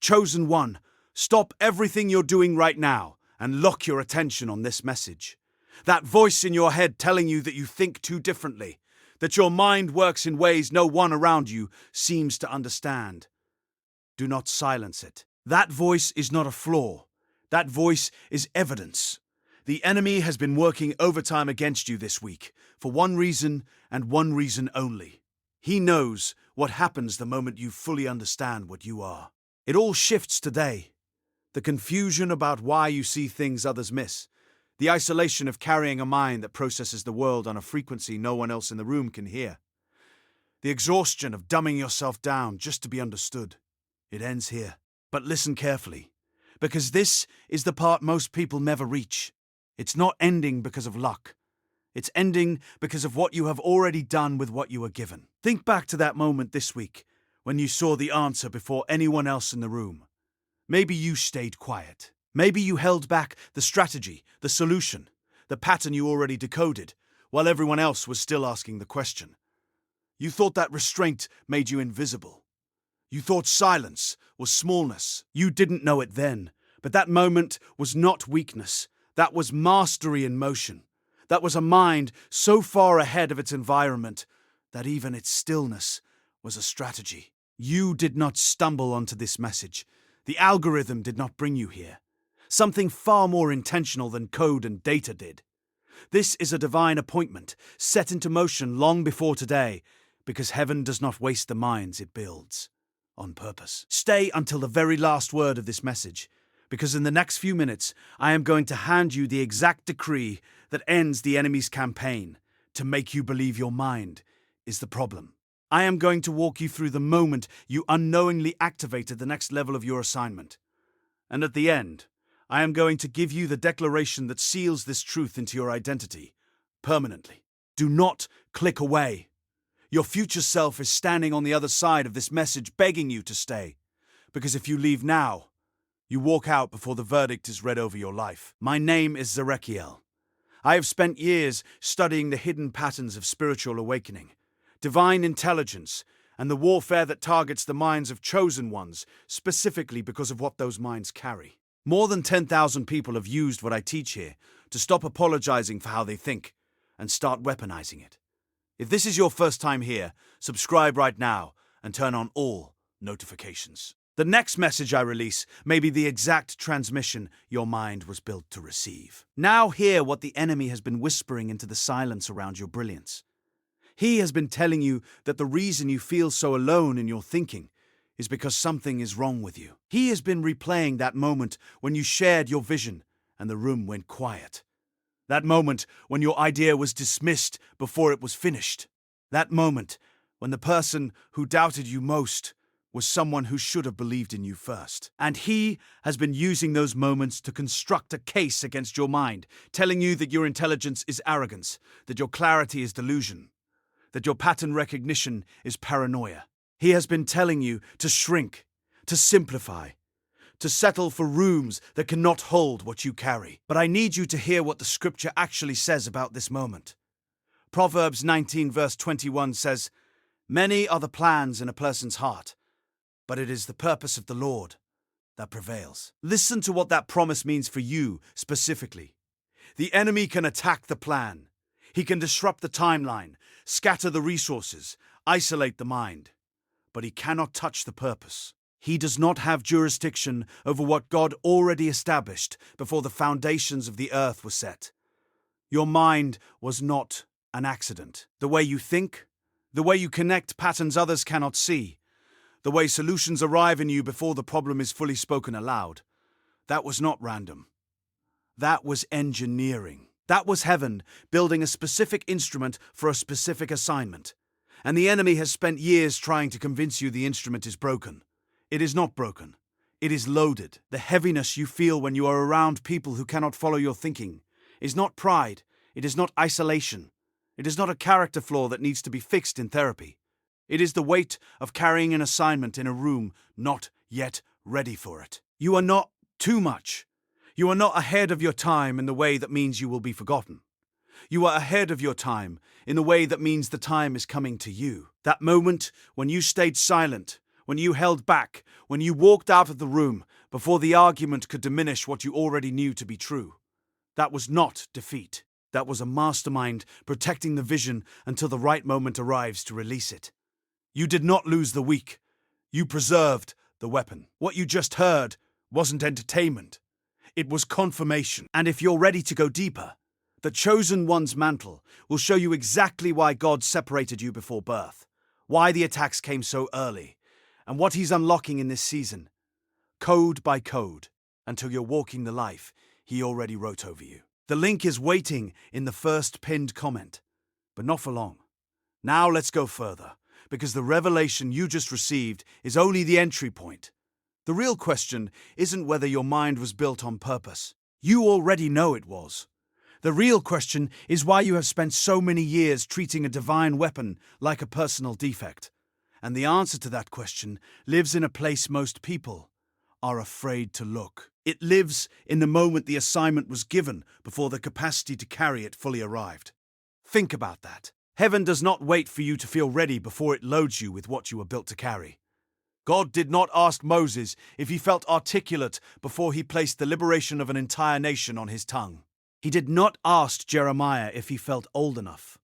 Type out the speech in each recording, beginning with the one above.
Chosen one, stop everything you're doing right now and lock your attention on this message. That voice in your head telling you that you think too differently, that your mind works in ways no one around you seems to understand. Do not silence it. That voice is not a flaw. That voice is evidence. The enemy has been working overtime against you this week for one reason and one reason only. He knows what happens the moment you fully understand what you are. It all shifts today. The confusion about why you see things others miss. The isolation of carrying a mind that processes the world on a frequency no one else in the room can hear. The exhaustion of dumbing yourself down just to be understood. It ends here. But listen carefully, because this is the part most people never reach. It's not ending because of luck. It's ending because of what you have already done with what you were given. Think back to that moment this week when you saw the answer before anyone else in the room. Maybe you stayed quiet. Maybe you held back the strategy, the solution, the pattern you already decoded, while everyone else was still asking the question. You thought that restraint made you invisible. You thought silence was smallness. You didn't know it then, but that moment was not weakness. That was mastery in motion. That was a mind so far ahead of its environment that even its stillness was a strategy. You did not stumble onto this message. The algorithm did not bring you here. Something far more intentional than code and data did. This is a divine appointment, set into motion long before today, because heaven does not waste the minds it builds. On purpose. Stay until the very last word of this message, because in the next few minutes, I am going to hand you the exact decree that ends the enemy's campaign to make you believe your mind is the problem. I am going to walk you through the moment you unknowingly activated the next level of your assignment. And at the end, I am going to give you the declaration that seals this truth into your identity permanently. Do not click away. Your future self is standing on the other side of this message begging you to stay. Because if you leave now, you walk out before the verdict is read over your life. My name is Zerekiel. I have spent years studying the hidden patterns of spiritual awakening, divine intelligence, and the warfare that targets the minds of chosen ones, specifically because of what those minds carry. More than 10,000 people have used what I teach here to stop apologizing for how they think and start weaponizing it. If this is your first time here, subscribe right now and turn on all notifications. The next message I release may be the exact transmission your mind was built to receive. Now hear what the enemy has been whispering into the silence around your brilliance. He has been telling you that the reason you feel so alone in your thinking is because something is wrong with you. He has been replaying that moment when you shared your vision and the room went quiet. That moment when your idea was dismissed before it was finished. That moment when the person who doubted you most was someone who should have believed in you first. And he has been using those moments to construct a case against your mind, telling you that your intelligence is arrogance, that your clarity is delusion, that your pattern recognition is paranoia. He has been telling you to shrink, to simplify, to settle for rooms that cannot hold what you carry. But I need you to hear what the scripture actually says about this moment. Proverbs 19 verse 21 says, "Many are the plans in a person's heart, but it is the purpose of the Lord that prevails." Listen to what that promise means for you specifically. The enemy can attack the plan. He can disrupt the timeline, scatter the resources, isolate the mind. But he cannot touch the purpose. He does not have jurisdiction over what God already established before the foundations of the earth were set. Your mind was not an accident. The way you think, the way you connect patterns others cannot see, the way solutions arrive in you before the problem is fully spoken aloud, that was not random. That was engineering. That was heaven building a specific instrument for a specific assignment. And the enemy has spent years trying to convince you the instrument is broken. It is not broken. It is loaded. The heaviness you feel when you are around people who cannot follow your thinking is not pride. It is not isolation. It is not a character flaw that needs to be fixed in therapy. It is the weight of carrying an assignment in a room not yet ready for it. You are not too much. You are not ahead of your time in the way that means you will be forgotten. You are ahead of your time in the way that means the time is coming to you. That moment when you stayed silent, when you held back, when you walked out of the room before the argument could diminish what you already knew to be true. That was not defeat. That was a mastermind protecting the vision until the right moment arrives to release it. You did not lose the weak. You preserved the weapon. What you just heard wasn't entertainment. It was confirmation. And if you're ready to go deeper, the Chosen One's mantle will show you exactly why God separated you before birth, why the attacks came so early, and what He's unlocking in this season, code by code, until you're walking the life He already wrote over you. The link is waiting in the first pinned comment, but not for long. Now let's go further, because the revelation you just received is only the entry point. The real question isn't whether your mind was built on purpose. You already know it was. The real question is why you have spent so many years treating a divine weapon like a personal defect. And the answer to that question lives in a place most people are afraid to look. It lives in the moment the assignment was given before the capacity to carry it fully arrived. Think about that. Heaven does not wait for you to feel ready before it loads you with what you were built to carry. God did not ask Moses if he felt articulate before he placed the liberation of an entire nation on his tongue. He did not ask Jeremiah if he felt old enough,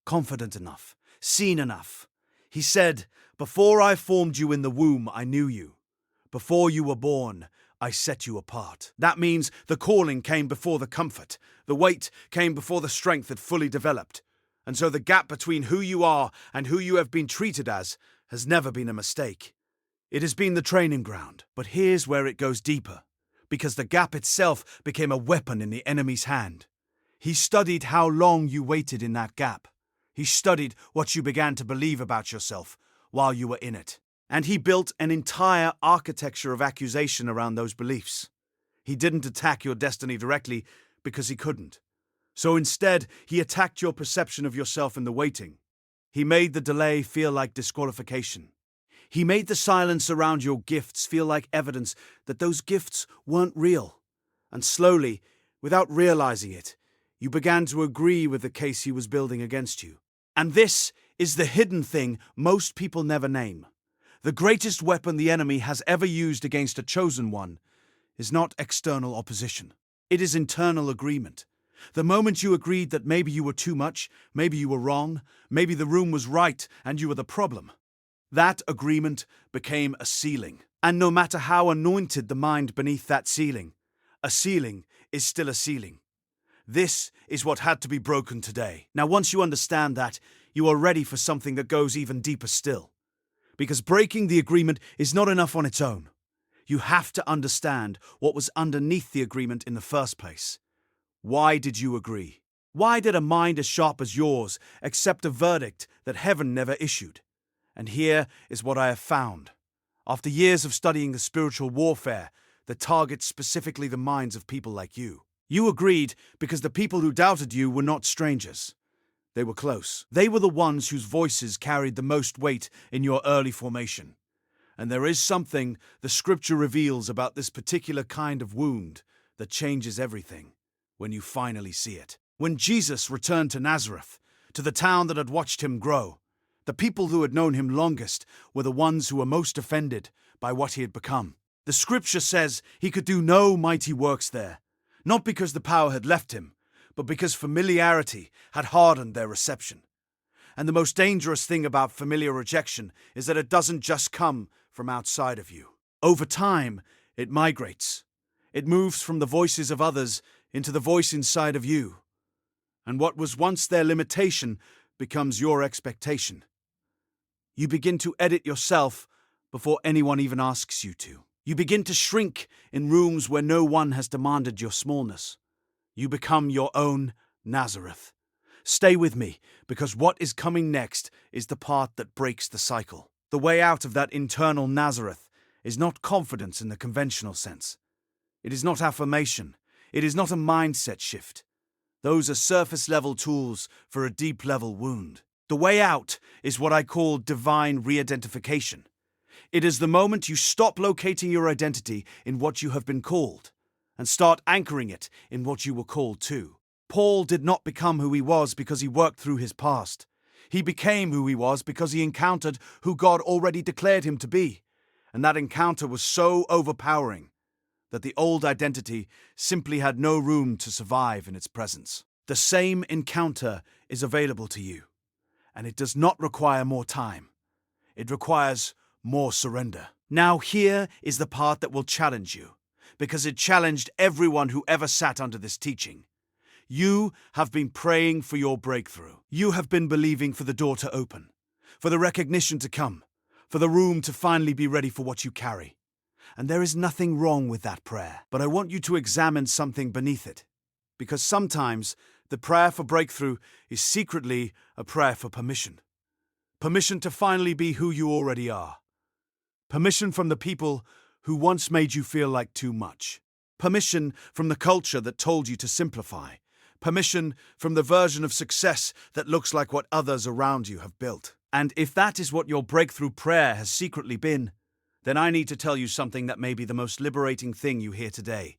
confident enough, seen enough. He said, "Before I formed you in the womb, I knew you. Before you were born, I set you apart." That means the calling came before the comfort. The weight came before the strength had fully developed. And so the gap between who you are and who you have been treated as has never been a mistake. It has been the training ground. But here's where it goes deeper, because the gap itself became a weapon in the enemy's hand. He studied how long you waited in that gap. He studied what you began to believe about yourself while you were in it. And he built an entire architecture of accusation around those beliefs. He didn't attack your destiny directly because he couldn't. So instead, he attacked your perception of yourself in the waiting. He made the delay feel like disqualification. He made the silence around your gifts feel like evidence that those gifts weren't real. And slowly, without realizing it, you began to agree with the case he was building against you. And this is the hidden thing most people never name. The greatest weapon the enemy has ever used against a chosen one is not external opposition. It is internal agreement. The moment you agreed that maybe you were too much, maybe you were wrong, maybe the room was right and you were the problem, that agreement became a ceiling. And no matter how anointed the mind beneath that ceiling, a ceiling is still a ceiling. This is what had to be broken today. Now, once you understand that, you are ready for something that goes even deeper still. Because breaking the agreement is not enough on its own. You have to understand what was underneath the agreement in the first place. Why did you agree? Why did a mind as sharp as yours accept a verdict that heaven never issued? And here is what I have found. After years of studying the spiritual warfare that targets specifically the minds of people like you, you agreed because the people who doubted you were not strangers. They were close. They were the ones whose voices carried the most weight in your early formation. And there is something the scripture reveals about this particular kind of wound that changes everything when you finally see it. When Jesus returned to Nazareth, to the town that had watched him grow, the people who had known him longest were the ones who were most offended by what he had become. The scripture says he could do no mighty works there, not because the power had left him, but because familiarity had hardened their reception. And the most dangerous thing about familiar rejection is that it doesn't just come from outside of you. Over time, it migrates. It moves from the voices of others into the voice inside of you. And what was once their limitation becomes your expectation. You begin to edit yourself before anyone even asks you to. You begin to shrink in rooms where no one has demanded your smallness. You become your own Nazareth. Stay with me, because what is coming next is the part that breaks the cycle. The way out of that internal Nazareth is not confidence in the conventional sense. It is not affirmation. It is not a mindset shift. Those are surface-level tools for a deep-level wound. The way out is what I call divine re-identification. It is the moment you stop locating your identity in what you have been called and start anchoring it in what you were called to. Paul did not become who he was because he worked through his past. He became who he was because he encountered who God already declared him to be. And that encounter was so overpowering that the old identity simply had no room to survive in its presence. The same encounter is available to you, and it does not require more time. It requires more surrender. Now here is the part that will challenge you, because it challenged everyone who ever sat under this teaching. You have been praying for your breakthrough. You have been believing for the door to open, for the recognition to come, for the room to finally be ready for what you carry. And there is nothing wrong with that prayer. But I want you to examine something beneath it, because sometimes the prayer for breakthrough is secretly a prayer for permission. Permission to finally be who you already are. Permission from the people who once made you feel like too much. Permission from the culture that told you to simplify. Permission from the version of success that looks like what others around you have built. And if that is what your breakthrough prayer has secretly been, then I need to tell you something that may be the most liberating thing you hear today.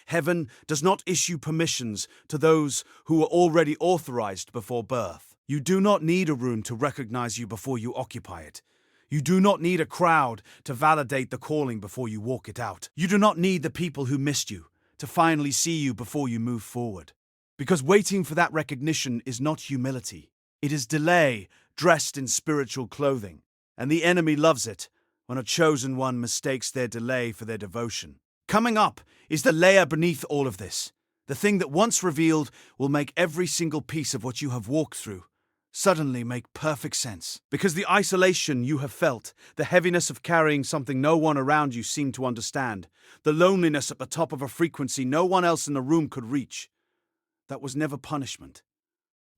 Heaven does not issue permissions to those who were already authorized before birth. You do not need a room to recognize you before you occupy it. You do not need a crowd to validate the calling before you walk it out. You do not need the people who missed you to finally see you before you move forward. Because waiting for that recognition is not humility. It is delay dressed in spiritual clothing. And the enemy loves it when a chosen one mistakes their delay for their devotion. Coming up is the layer beneath all of this. The thing that once revealed will make every single piece of what you have walked through suddenly make perfect sense. Because the isolation you have felt, the heaviness of carrying something no one around you seemed to understand, the loneliness at the top of a frequency no one else in the room could reach, that was never punishment.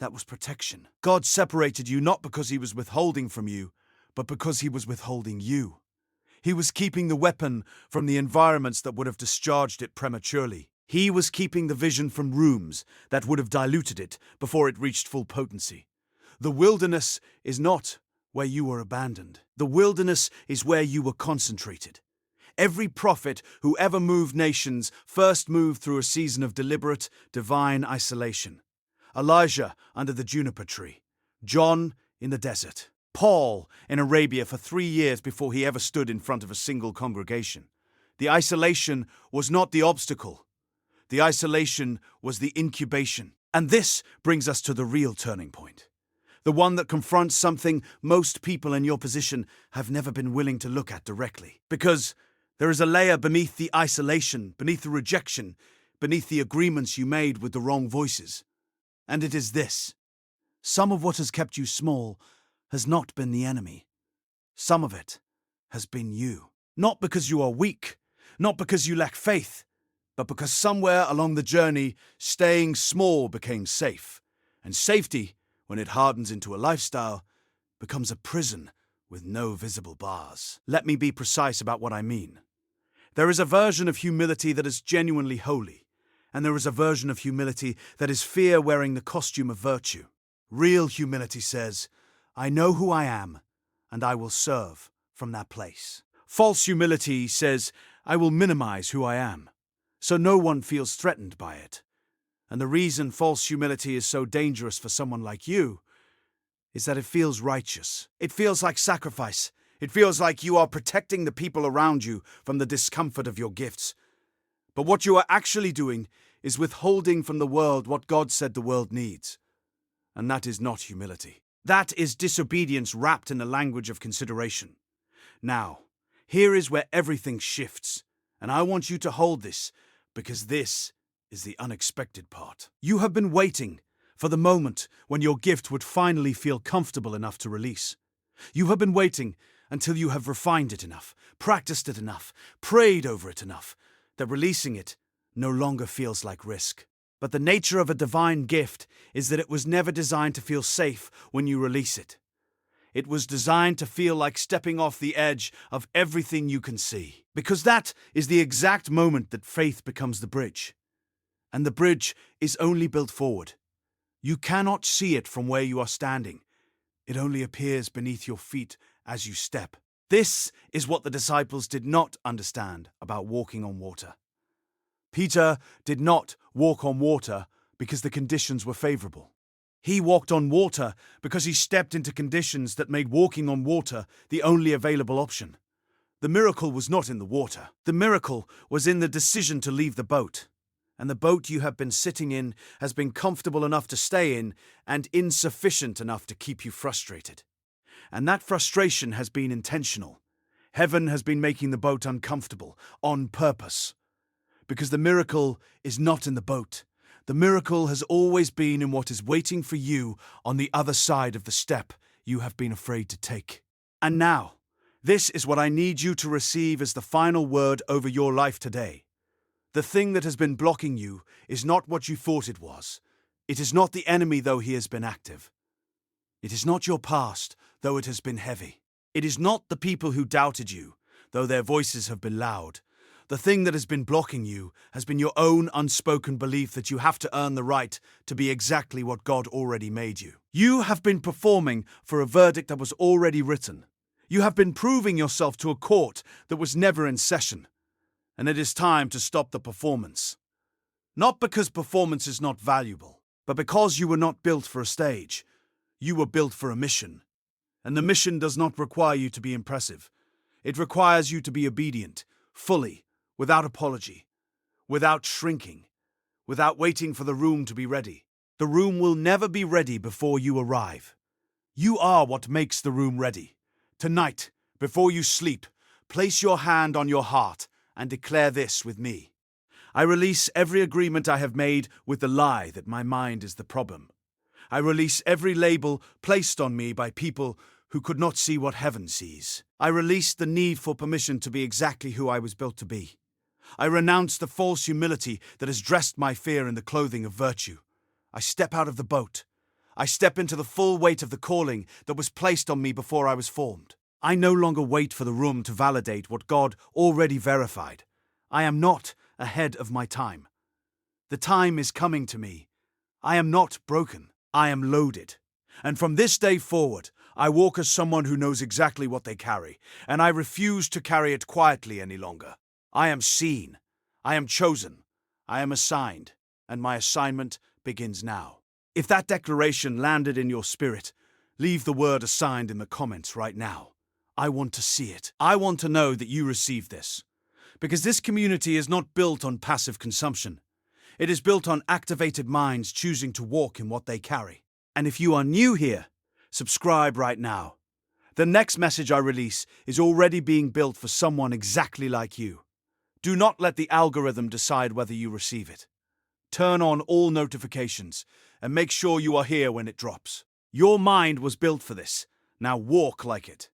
That was protection. God separated you not because he was withholding from you, but because he was withholding you. He was keeping the weapon from the environments that would have discharged it prematurely. He was keeping the vision from rooms that would have diluted it before it reached full potency. The wilderness is not where you were abandoned. The wilderness is where you were concentrated. Every prophet who ever moved nations first moved through a season of deliberate, divine isolation. Elijah under the juniper tree. John in the desert. Paul in Arabia for 3 years before he ever stood in front of a single congregation. The isolation was not the obstacle. The isolation was the incubation. And this brings us to the real turning point. The one that confronts something most people in your position have never been willing to look at directly. Because there is a layer beneath the isolation, beneath the rejection, beneath the agreements you made with the wrong voices. And it is this. Some of what has kept you small has not been the enemy. Some of it has been you. Not because you are weak, not because you lack faith, but because somewhere along the journey, staying small became safe. And safety, when it hardens into a lifestyle, becomes a prison with no visible bars. Let me be precise about what I mean. There is a version of humility that is genuinely holy, and there is a version of humility that is fear wearing the costume of virtue. Real humility says, I know who I am, and I will serve from that place. False humility says, I will minimize who I am, so no one feels threatened by it. And the reason false humility is so dangerous for someone like you is that it feels righteous. It feels like sacrifice. It feels like you are protecting the people around you from the discomfort of your gifts. But what you are actually doing is withholding from the world what God said the world needs. And that is not humility. That is disobedience wrapped in the language of consideration. Now, here is where everything shifts, and I want you to hold this, because this is the unexpected part. You have been waiting for the moment when your gift would finally feel comfortable enough to release. You have been waiting until you have refined it enough, practiced it enough, prayed over it enough, that releasing it no longer feels like risk. But the nature of a divine gift is that it was never designed to feel safe when you release it. It was designed to feel like stepping off the edge of everything you can see. Because that is the exact moment that faith becomes the bridge. And the bridge is only built forward. You cannot see it from where you are standing. It only appears beneath your feet as you step. This is what the disciples did not understand about walking on water. Peter did not walk on water because the conditions were favorable. He walked on water because he stepped into conditions that made walking on water the only available option. The miracle was not in the water. The miracle was in the decision to leave the boat. And the boat you have been sitting in has been comfortable enough to stay in and insufficient enough to keep you frustrated. And that frustration has been intentional. Heaven has been making the boat uncomfortable, on purpose. Because the miracle is not in the boat. The miracle has always been in what is waiting for you on the other side of the step you have been afraid to take. And now, this is what I need you to receive as the final word over your life today. The thing that has been blocking you is not what you thought it was. It is not the enemy, though he has been active. It is not your past, though it has been heavy. It is not the people who doubted you, though their voices have been loud. The thing that has been blocking you has been your own unspoken belief that you have to earn the right to be exactly what God already made you. You have been performing for a verdict that was already written. You have been proving yourself to a court that was never in session. And it is time to stop the performance. Not because performance is not valuable, but because you were not built for a stage. You were built for a mission. And the mission does not require you to be impressive. It requires you to be obedient, fully, without apology, without shrinking, without waiting for the room to be ready. The room will never be ready before you arrive. You are what makes the room ready. Tonight, before you sleep, place your hand on your heart and declare this with me. I release every agreement I have made with the lie that my mind is the problem. I release every label placed on me by people who could not see what heaven sees. I release the need for permission to be exactly who I was built to be. I renounce the false humility that has dressed my fear in the clothing of virtue. I step out of the boat. I step into the full weight of the calling that was placed on me before I was formed. I no longer wait for the room to validate what God already verified. I am not ahead of my time. The time is coming to me. I am not broken. I am loaded. And from this day forward, I walk as someone who knows exactly what they carry, and I refuse to carry it quietly any longer. I am seen. I am chosen. I am assigned. And my assignment begins now. If that declaration landed in your spirit, leave the word assigned in the comments right now. I want to see it. I want to know that you received this. Because this community is not built on passive consumption. It is built on activated minds choosing to walk in what they carry. And if you are new here, subscribe right now. The next message I release is already being built for someone exactly like you. Do not let the algorithm decide whether you receive it. Turn on all notifications and make sure you are here when it drops. Your mind was built for this. Now walk like it.